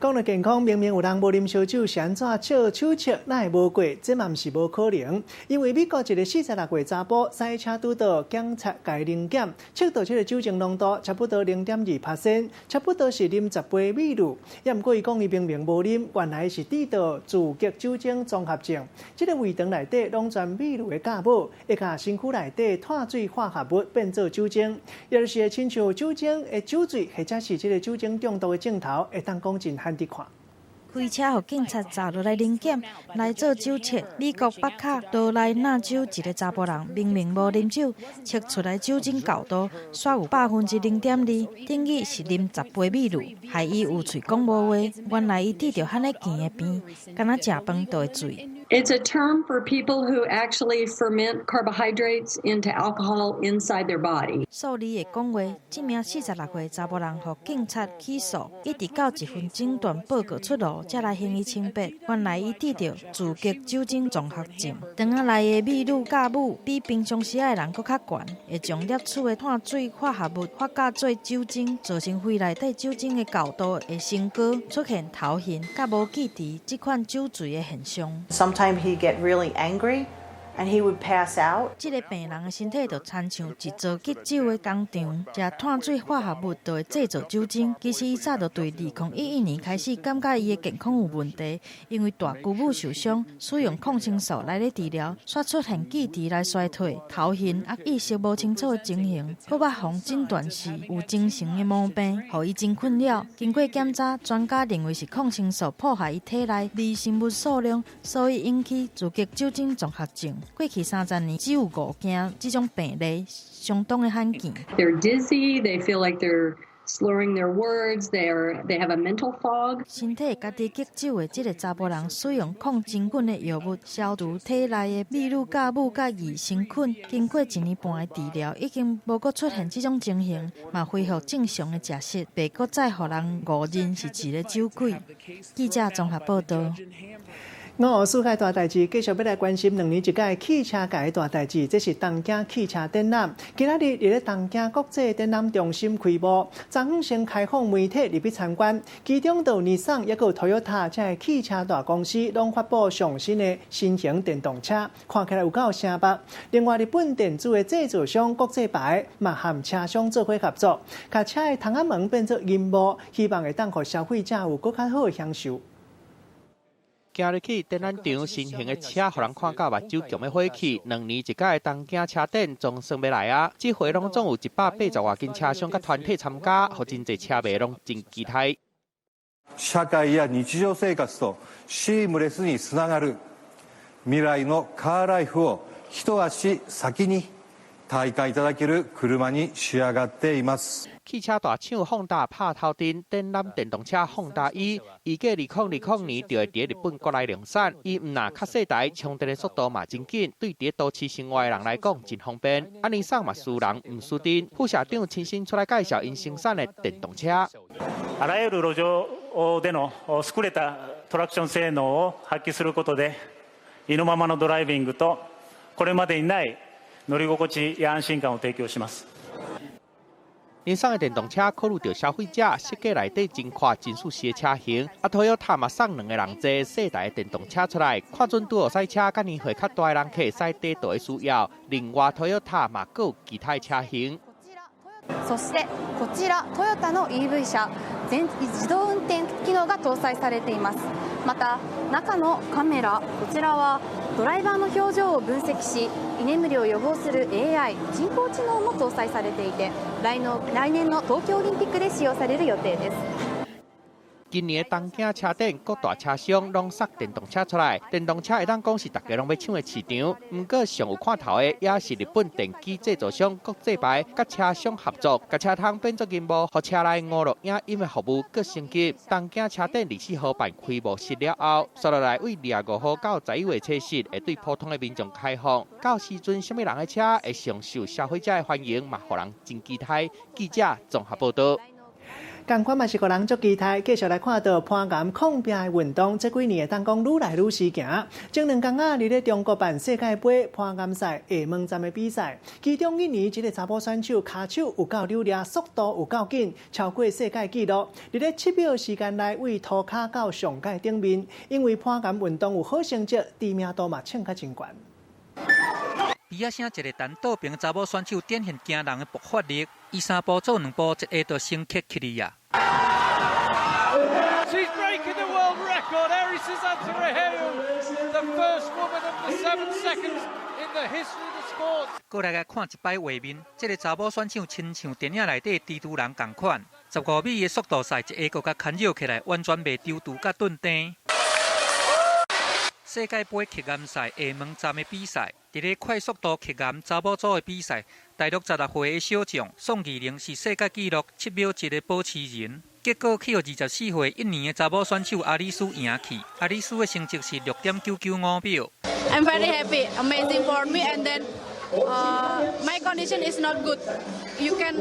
讲到健康，明明有人无啉烧酒，是安怎笑手笑，哪会无过？这嘛毋是无可能，因为美国一个46岁查甫赛车拄到检察界临检，测到这个酒精浓度差不多0.2%，差不多是啉10杯美露。也毋过伊讲伊明明无啉，原来是得到自激酒精综合症。这个胃肠内底拢全美露的酵母，会甲身躯内底碳水化合物变做酒精，也就是亲像酒精的酒醉，或者是这个酒精中毒的镜头，会当讲真罕。开车互警察查落来临检，来做酒测。美国北卡多莱纳州一个查甫人明明无啉酒，测出来酒精高度煞有0.2%，等于是啉10杯美露，害伊有喙讲无话。原来伊得着罕尼甜的病，敢若食饭都会醉。It's a term for people who actually ferment carbohydrates into alcohol inside their body. 数字的讲话，这名46岁查甫人互警察起诉，一直到1份诊断报告出炉，才来行医清白。原来伊得着自激酒精综合症，肠仔内的美露酵母比平常时的人搁较悬，会将摄取的碳水化合物发酵做酒精，造成肺内底酒精的高度会升高，出现头晕、甲无记忆这款酒醉的现象。Sometimes he get really angry and he would pass out. 这个病人的身体就亲像一座急酒的工厂，食碳水化合物就会制造酒精。其实伊早就对2011年开始感觉伊的健康有问题，因为大姑母受伤，使用抗生素来咧治疗，却出现记忆来衰退、头晕、意识无清楚的情形，佫捌互诊断是有精神的毛病，互伊真困扰。经过检查，专家认为是抗生素破坏伊体内微生物数量，所以引起自觉酒精综合症。过去30年，只有5件这种病例，相当的罕见。They're dizzy. They feel like they're slurring their words. They have a mental fog. 身体家己急酒的这个查甫人，使用抗真菌的药物消除体内的秘鲁甲母甲乙生菌。经过1年半的治疗，已经无再出现这种情形，嘛恢复正常的食食，别再互人误认是一个酒鬼。记者综合报道。世界大代志，继续要来关心2年一届汽车界的大代志，这是东京汽车展览。今仔日咧东京国际展览中心开幕，昨昏先开放媒体入去参观，其中就日产也有 Toyota 这个汽车大公司拢发布上新的新型电动车，看起来有够醒目。另外，日本电子的制造商国际牌嘛和车商做伙合作，把车的窗仔门变作银幕，希望会当让消费者有更较好的享受。今日起，展览场新型的车，互人看到目睭强要火气。2年一届的东京车展总算要来啊！这回拢总有180多件车商甲团体参加，互真侪车迷拢真期待。社会や日常生活とシームレスにつながる未来のカーライフを一足先に体感いただける車に仕上がっています。汽车大厂丰田拍头阵展览电动车丰田E，预计2020年就会伫日本国内量产。伊唔但较细台，充电的速度嘛真紧，对伫都市生活的人来讲真方便。日产嘛输人唔输阵，副社长亲身出来介绍因生产的电动車。あらゆる路上での優れたトラクション性能を発揮することで、意のままのドライビングとこれまでにない乗り心地や安心感を提供します。日产的电动车考虑到消费者设计内底真快、真舒适的车型，Toyota嘛送2个人座世代的电动车出来，看准拄好赛车甲年岁较大的人客使地道的需要。另外，Toyota嘛各有其他車型。そしてこちらトヨタの EV 車全自動運転機能が搭載されています。また中のカメラ、こちらはドライバーの表情を分析し居眠りを予防する AI 人工知能も搭載されていて来年の東京オリンピックで使用される予定です。今年的东京车展，各大车商拢塞电动车出来。电动车会当讲是大家拢要抢的市场，不过上有看头的也是日本电机制造商国际牌，甲车商合作，甲车窗变作银幕，互车内娱乐影音的服务更升级。东京车展24号办开幕式了后，接落来为25号到11月测试，会对普通的民众开放。到时阵，什么人的车会上受消费者的欢迎，嘛，互人真期待。记者综合报道。同款嘛是个人足期待，继续来看到攀岩抗病的运动，这几年会当讲愈来愈时行。前2天啊，伫咧中国办世界杯攀岩赛下门站的比赛，其中1年一个查甫选手骹手有够溜咧，速度有够紧，超过世界纪录，伫咧7秒时间内为涂骹到上界顶面。因为攀岩运动有好成绩，知名度嘛抢较真悬。比啊声一个单倒平查某选手展现惊人的爆发力，伊3步做2步，一下就升级起嚟啊！ She's breaking the world record. Eri Susanto-Reheu, the first woman of the 7 seconds in the history of the sport. 过来看一摆画面，这个查某选手亲像电影内底蜘蛛人同款，15米的速度赛，一下个甲牵绕起来，完全袂丢度甲顿定。 世界杯骑岩赛下门站的比赛，伫咧快速度骑岩查某组的比赛，大陆16岁的小将宋怡玲是世界纪录7秒1的保持人。结果去互24岁1年的查某选手阿里斯赢去，阿里斯的成绩是6.995秒。I'm very happy, amazing for me, and then my condition is not good. You can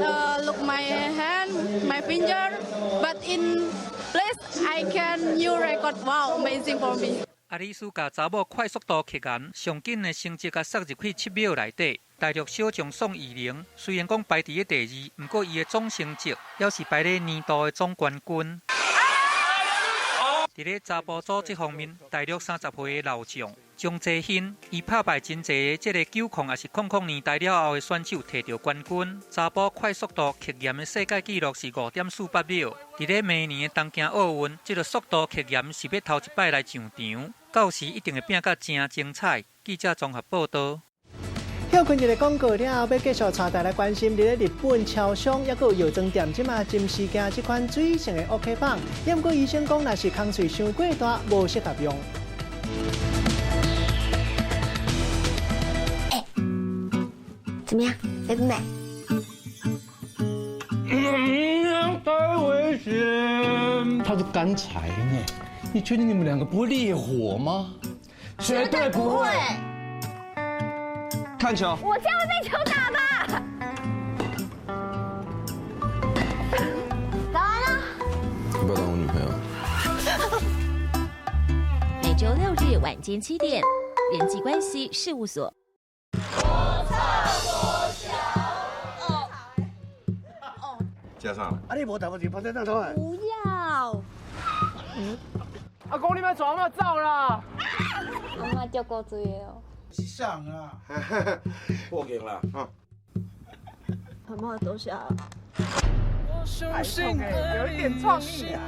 look my hand, my finger, but in place I can new record. Wow, amazing for me. 阿里斯甲查某快速度骑岩上紧的成绩，甲塞入去7秒内底。大陆小将宋怡玲虽然讲排伫咧第2，不过伊的总成绩也是排咧年度的总冠军。伫咧查甫组这方面，大陆30岁的老将钟泽欣，伊拍败真侪即个90也是00年代了后的选手，摕到冠军。查甫快速度极严的世界纪录是5.48秒。伫咧明年的东京奥运，即个速度极严是要头一摆来上场，到时一定会变甲真精彩。记者综合报道。休困一个广告了后，要继续带大家关心，伫咧日本超商也有药妆店即马暂时加这款水性的 OK 棒，也不过医生讲，若是空喙伤过大，无适合用。怎么样，美不美？太危险！它是干柴呢，你确定你们两个不会烈火吗？绝对不会。看球，我这样会被球打吧？打完了。要不要当我女朋友？每周6日晚间7点，人际关系事务所。加上。啊，你无打不起，跑在那头啊！不要。阿公，你们床要照啦！阿妈叫过嘴哦。上啊！破镜了啊！阿妈都下了。还痛哎，有一点创意啊！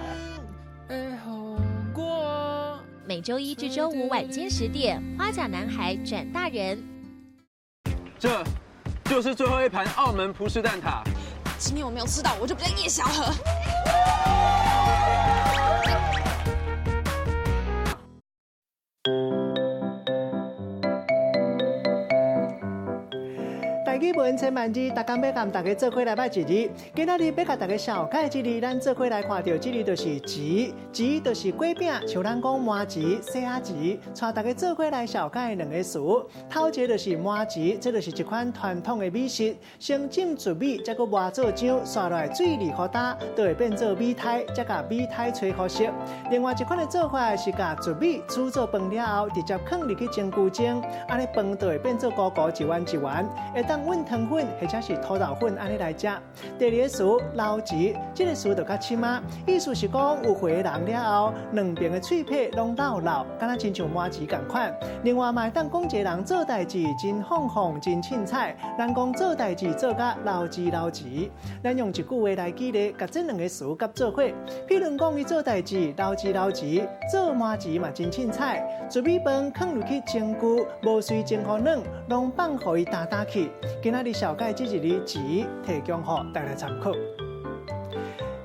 每周1至周5晚间10点，花甲男孩转大人。这就是最后一盘澳门葡式蛋挞。今天我没有吃到，我就比较叶小河。台语文千万字，大家要跟大家做伙来拜一日。今仔日要甲大家小解一日，咱做伙来看到这日就是糍，糍就是粿饼，像咱讲麻糍、细仔糍，带大家做伙来小解两个词。头一个就是麻糍，这就是一款传统的美食，先浸煮米，再搁磨做浆，刷落来水里好打，就会变做米苔，再甲米苔吹好食。另外一款的做法是甲煮米煮做饭了后，直接放入去蒸具蒸，安尼饭就会变做糊糊一丸一丸，会当混汤粉或者是土豆粉安尼来食。第二个词捞糍，这个词就较深啊，意思是讲有回人了后，两边的脆皮拢老老，敢若亲像麻糍同款。另外嘛，当讲一个人做代志真放放真凊彩，咱讲做代志做甲捞糍捞糍。咱用一句话来举例，甲这两个词夹做伙。譬如讲伊做代志捞糍捞糍，做麻糍嘛真凊彩，煮米饭放入去蒸具，无水蒸好软，拢放互伊打打去。今仔日小解这一日糍，提供予大家参考。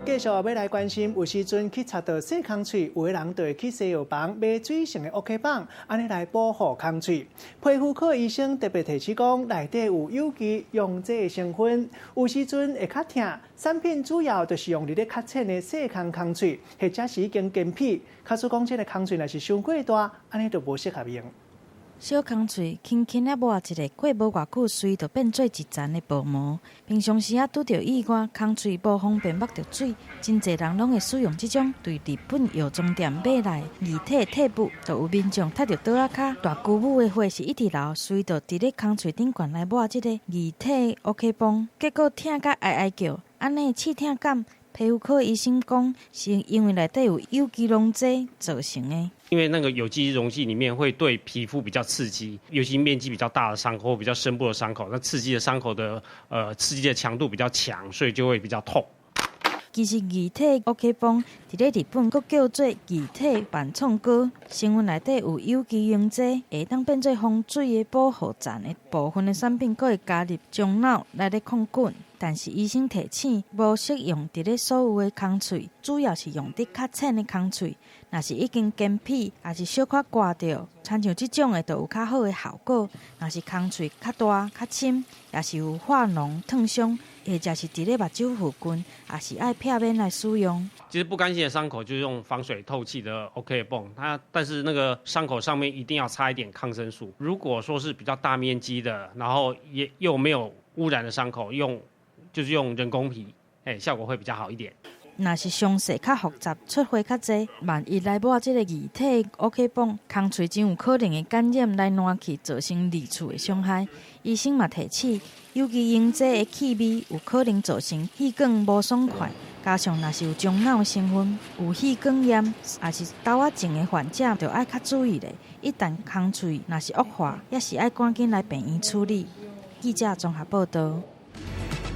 继续要来关心，有时阵去插到洗空喙，有的人就会去西药房买水性的 OK 棒，安尼来保护空喙。皮肤科医生特别提醒讲，内底有有机溶剂的成分，有时阵会较痛。产品主要就是用伫咧较浅的细空空喙，或者是已经干皮。假使讲这个空喙若是伤过大，安尼就无适合用。小空喙轻轻啊抹一下，过无偌久，水就变做一层的薄膜。平常时啊，拄着意外，空喙无方便抹着水，真侪人拢会使用这种对日本药妆店买来液体贴布，就有民众踢着倒仔骹，大姑母的血是一直流，水就伫咧空喙顶管来抹这个液体 OK 绷，结果痛甲哀哀叫，安尼刺痛感。皮肤科医生讲，是因为内底有有机溶剂造成的。因为那个有机溶剂里面会对皮肤比较刺激，尤其面积比较大的伤口或比较深部的伤口，那刺激的伤口的刺激的强度比较强，所以就会比较痛。其实液体 OK 绷伫咧日本佫叫做液体板创膏，成分内底有有机溶剂，会当变做防水的保护层的部分的产品，佫会加入樟脑来咧抗菌。但是医生提醒，无适用伫咧所有的空喙，主要是用伫较浅的空喙。若是已经干皮，也是小可刮掉，亲像这种的，就有较好的效果。若是空喙较大、较深，也是有化脓、烫伤，或者是伫咧目睭附近，也是爱片面来使用。其实不干净的伤口就是用防水透气的 OK 泵，但是那个伤口上面一定要擦一点抗生素。如果说是比较大面积的，然后又没有污染的伤口，就是用人工皮，效果会比较好一点。若是详细较复杂，出血较济，万一来抹这个液体 OK 泵，空喙真有可能会感染来烂去，造成二次的伤害。医生嘛提醒，有机溶剂的气味有可能造成气管无爽快，加上若是有中脑成分、有气管炎，也是豆仔症的患者，就要较注意咧。一旦空喙若是恶化，也是要赶紧来病院处理。记者综合报道。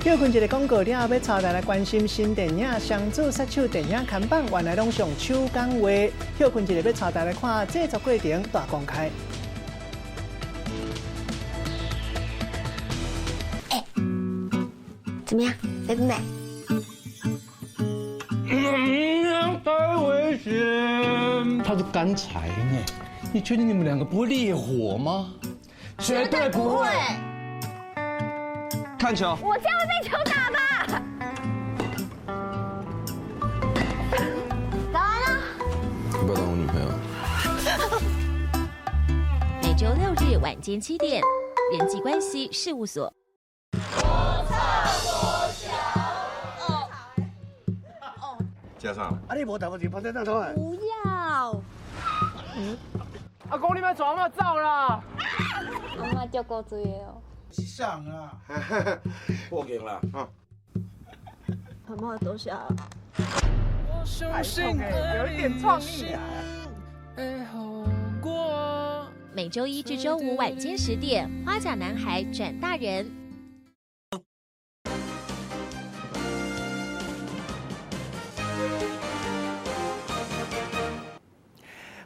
休困一个广告了后，要带大家关心新电影《双子杀手》电影看板，原来拢上手工画。休困一个要带大家看制作过程大公开。怎么样，美不美？太危险！它是干柴呢，你确定你们两个不会烈火吗？绝对不会。看球，我这样会被球打吧？打完了。要不要当我女朋友？每周6日晚间7点，人际关系事务所。加上。啊，你无打不进，跑在那头啊！不要。阿公，你们床嘛走啦！阿妈掉过嘴哦。是上啊！我赢了啊！阿妈都下了。太痛了，有一点创意啊！每周1至周5晚间10点，花甲男孩转大人。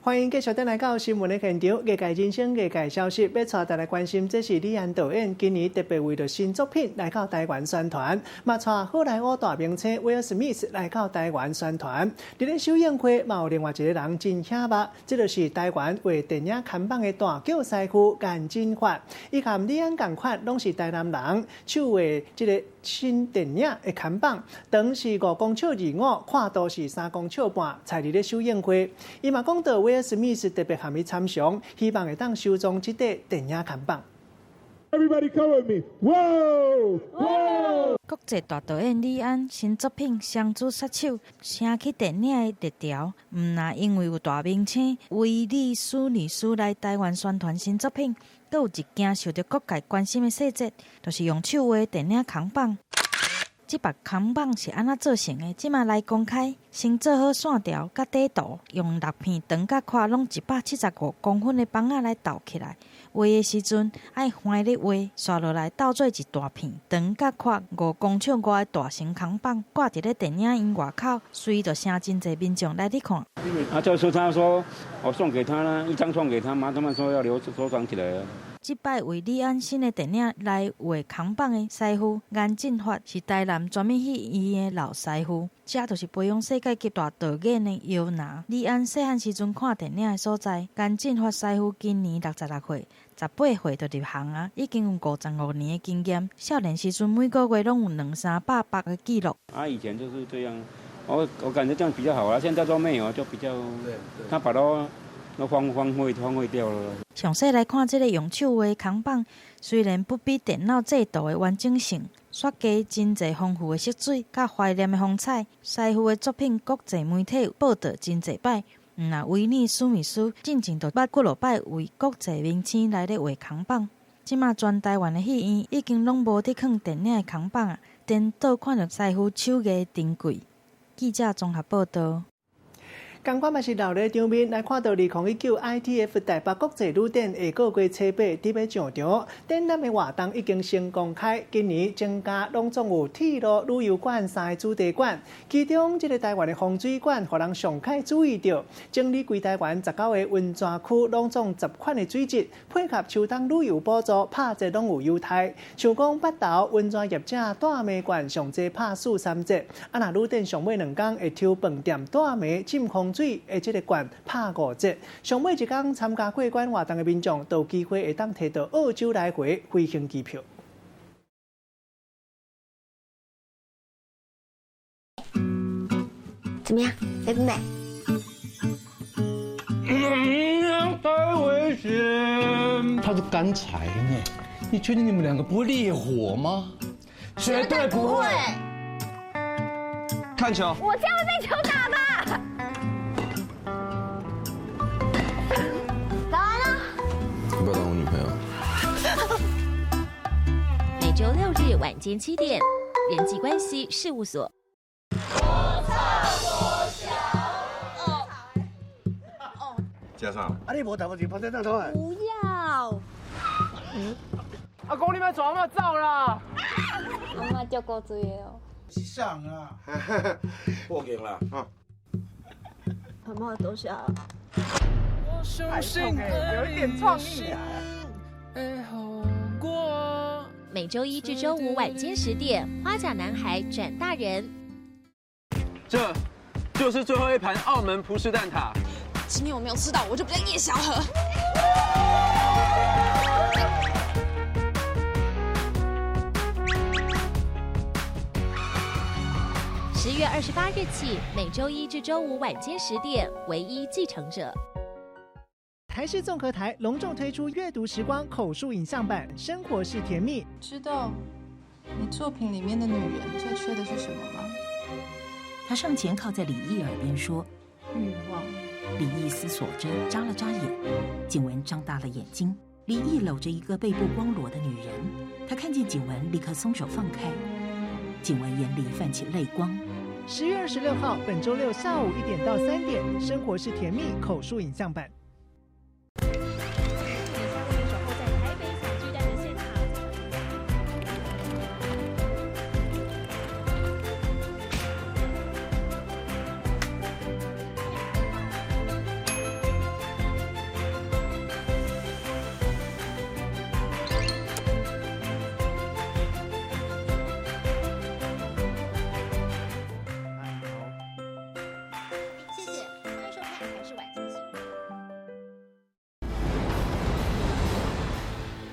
欢迎继续登来到新闻的现场，业界人生、业界消息，要带大家关心，这是李安导演今年特别为着新作品来到台湾宣传，嘛带好莱坞大明星威尔史密斯来到台湾宣传。伫咧首映会，嘛有另外一个人真显目，这就是台湾为电影看板的大叫师傅颜真发，伊含李安同款，拢是台南人，手画这个新电影的看板，长是5公尺25，宽度是3公尺半，才伫咧首映会，伊嘛讲到威尔史密斯特别含伊参详，希望会当收藏这块电影看板。Everybody come with me! Whoa! Whoa! 国际大导演李安新作品《双子杀手》掀起电影的热潮，毋但因为有大明星威利·史密斯来台湾宣传新作品，阁有一件受到各界关心的细节，就是用手画电影扛棒。这把扛棒是安怎做成的？即马来公开，先做好线条甲底图，用6片长甲宽拢175公分的棒仔来倒起来。画的时阵爱翻力画，刷落来倒做一大片长甲宽5公尺外的大型扛棒，挂伫咧电影院外口，随着声真侪民众来看。就是他说我送给他啦，一张送给他嘛，他们说要留收藏起来啊。这摆为李安新的电影来画扛棒的师傅颜真发，是台南专门戏院的老师傅，这就是培养世界级大导演的摇篮。李安细汉时阵看电影的所在，颜真发师傅今年66岁，18岁就入行啊，已经有55年的经验。少年时阵每个月拢有200-300八的记录。以前就是这样，我感觉这样比较好啦，现在都没有，就比较，他把它荒废掉了。详细来看这个用手画的扛棒，虽然不比电脑制图的完整性，刷加真侪丰富的色水，甲怀念的风采。师傅的作品，国际媒体报道真侪摆。那威尼史密斯进前就捌几落摆为国际明星来咧画扛棒。即马全台湾的戏院已经拢无得放电影的扛棒啊，颠倒看到师傅手艺珍贵。记者综合报道。同款嘛是闹热场面，来看到2019 ITF 台北国际旅展下个月初8伫要上场，展览的活动已经先公开。今年增加拢总有铁路旅游馆3个主题馆，其中这个台湾的风水馆，互人上开注意到，整理规台湾19个温泉区，拢总10款的水质，配合秋冬旅游补助，拍折拢有优待。像讲北投温泉业者带暝馆上济拍4-3折，若旅展上尾2天会抽饭店带暝浸风水的这个馆拍5折，上尾一天参加过馆活动的民众都有机会会当摕到澳洲来回飞行机票。怎么样，美不美？太危险！它是干柴呢，你确定你们两个不会烈火吗？绝对不会。看球，我这样会被球打吧？打完了。要不要当我女朋友？每周6日晚间7点，人际关系事务所。加上。啊，你无大部就放在那头哎。不要。阿公，你莫抓我走啦！阿妈照顾注意哦。是上啊。报警啦！啊！阿妈多谢。太痛哎，有一点创意啊。每周一至周五晚间10点，花甲男孩转大人。这就是最后一盘澳门葡式蛋挞。今天我没有吃到，我就不叫叶小河。10月28日起，每周一至周五晚间10点，唯一继承者。台视综合台隆重推出阅读时光口述影像版《生活是甜蜜》。知道你作品里面的女人最缺的是什么吗？他上前靠在李毅耳边说：“欲望。”李毅思索着，眨了眨眼。景文张大了眼睛。李毅搂着一个背部光裸的女人，他看见景文，立刻松手放开。景文眼里泛起泪光。10月26号，本周六下午1点到3点，《生活是甜蜜》口述影像版。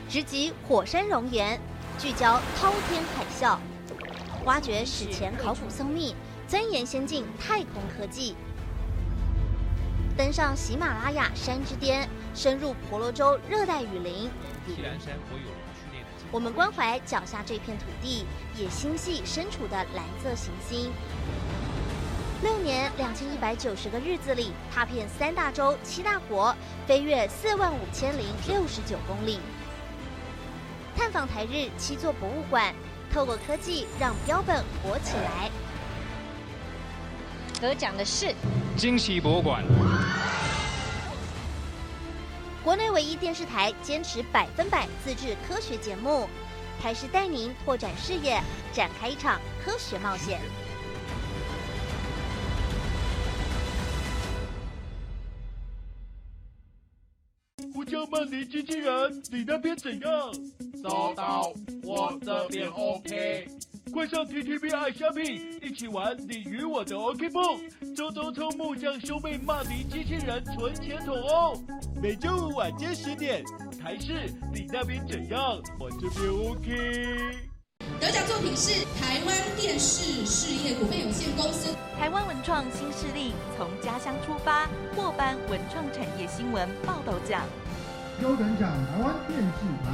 直击火山熔岩，聚焦滔天海啸，挖掘史前考古松密，钻研先进太空科技，登上喜马拉雅山之巅，深入婆罗洲热带雨林。我们关怀脚下这片土地，也心系身处的蓝色行星。6年2190个日子里，踏遍3大洲7大国，飞越45069公里。探访台日7座博物馆，透过科技让标本活起来。得奖的是惊喜博物馆，国内唯一电视台坚持100%自制科学节目，台视带您拓展视野，展开一场科学冒险。呼叫曼尼机器人，你那边怎样？收到，我这边 OK。快上 TTV 爱虾米，一起玩你与我的 OK 梦，周周抽木匠兄妹曼尼机器人存钱筒哦。每周五晚间10点，台视你那边怎样？我这边 OK。得奖作品是台湾电视事业股份有限公司。台湾文创新势力，从家乡出发，获颁文创产业新闻报道奖。优等奖台湾电视台。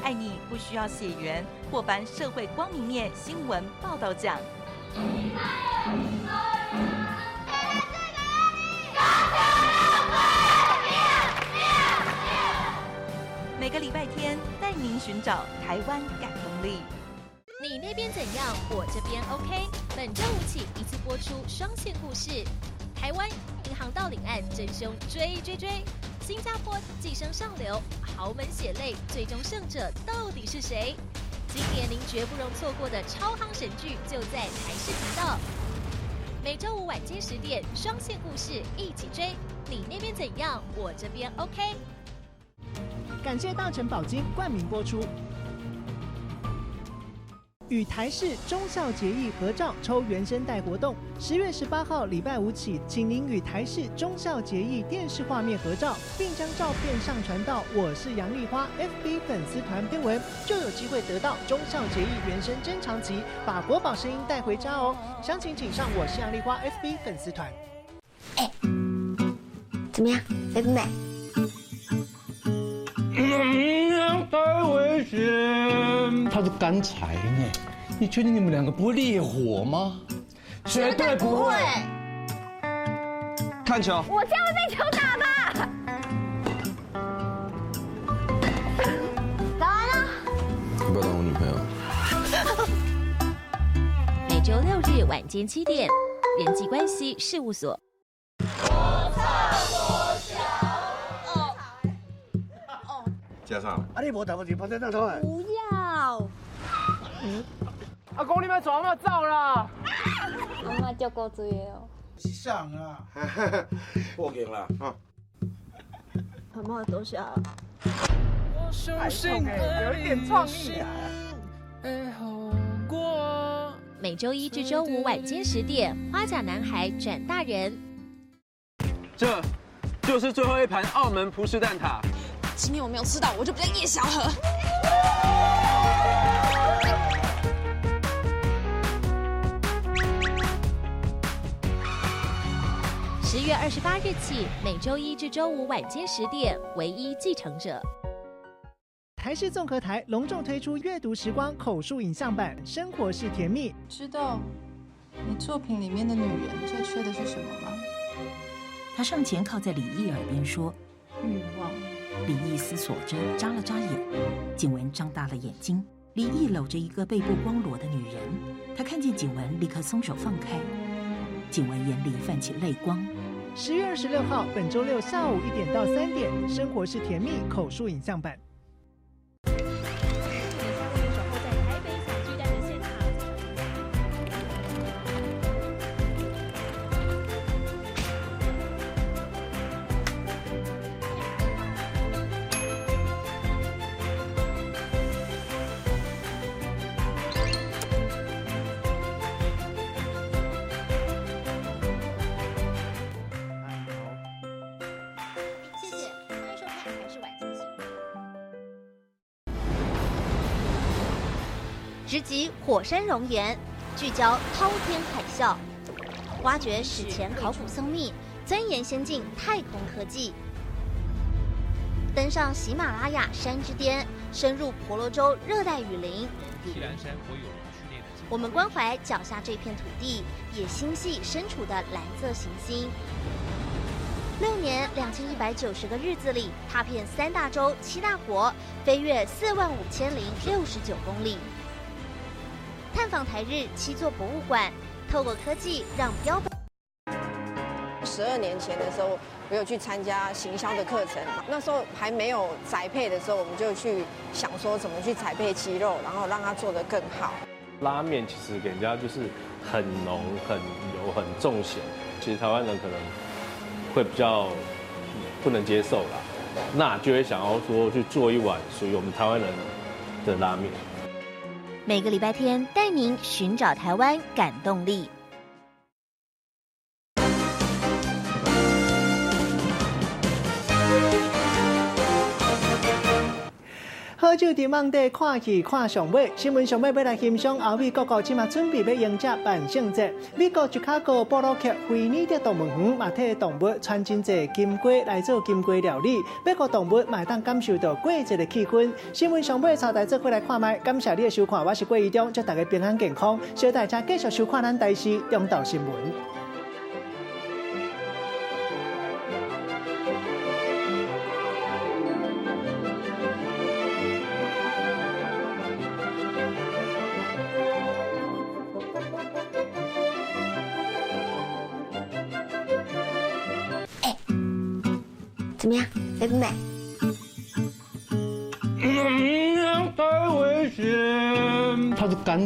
爱你不需要血缘，获颁社会光明面新闻报道奖。每个礼拜天带您寻找台湾感动力。你那边怎样？我这边 OK。本周五起一次播出双线故事。台湾银行盗领案真凶追，新加坡寄生上流，豪门血泪，最终胜者到底是谁？今年您绝不容错过的超夯神剧就在台视频道。每周五晚间10点，双线故事一起追。你那边怎样？我这边 OK。感谢大成宝金冠名播出。与台视忠孝节义合照抽原声带活动，10月18号礼拜五起，请您与台视忠孝节义电视画面合照，并将照片上传到我是杨丽花 FB 粉丝团贴文，就有机会得到忠孝节义原声珍藏集，把国宝声音带回家哦。详情请上我是杨丽花 FB 粉丝团。怎么样，美不美？太危险！它是干柴呢，你确定你们两个不会烈火吗？绝对不会。看球。我这样会被球打吧？打完了。要不要当我女朋友？每周6日晚间7点，人际关系事务所。加上。你无大部就放在那头哎。不要。阿公，你别走，我走啦。阿妈照顾水的哦。是上啊。报警啦！啊！阿妈多谢。太痛了，有一点创意啊。每周一至周五晚间10点，花甲男孩转大人。这就是最后一盘澳门葡式蛋挞。今天我没有吃到，我就比较夜小河。10月28日起，每周一至周五晚间10点，唯一继承者。台视综合台隆重推出阅读时光口述影像版《生活是甜蜜》。知道你作品里面的女人最缺的是什么吗？他上前靠在李毅耳边说：“欲望。”李毅思索着，眨了眨眼。景文张大了眼睛。李毅搂着一个背部光裸的女人，他看见景文，立刻松手放开。景文眼里泛起泪光。10月26号，本周六下午1点到3点，《生活是甜蜜》口述影像版。直击火山熔岩，聚焦滔天海啸，挖掘史前考古僧秘，钻研先进太空科技，登上喜马拉雅山之巅，深入婆罗洲热带雨林。我们关怀脚下这片土地，也心系身处的蓝色行星。6年2190个日子里，踏遍3大洲7大国，飞越45069公里。探访台日7座博物馆，透过科技让标本。12年前的时候，我有去参加行销的课程，那时候还没有宅配的时候，我们就去想说怎么去宅配鸡肉，然后让它做得更好。拉面其实给人家就是很浓、很油、很重咸，其实台湾人可能会比较不能接受啦，那就会想要说去做一碗属于我们台湾人的拉面。每个礼拜天带您寻找台湾感动力。好酒伫网底看戏看上尾，新闻上尾要来欣赏欧美各国即马准备要迎接万圣节。美国芝加哥布洛克菲尼迪动物园嘛，替动物穿真济金龟来做金龟料理，美国动物嘛当感受到过节的气氛。新闻上尾，朝代做伙来看卖，感谢你的收看，我是郭义中，祝大家平安健康，小大家继续收看咱台视中道新闻。怎么样，美不美？太危险！它是干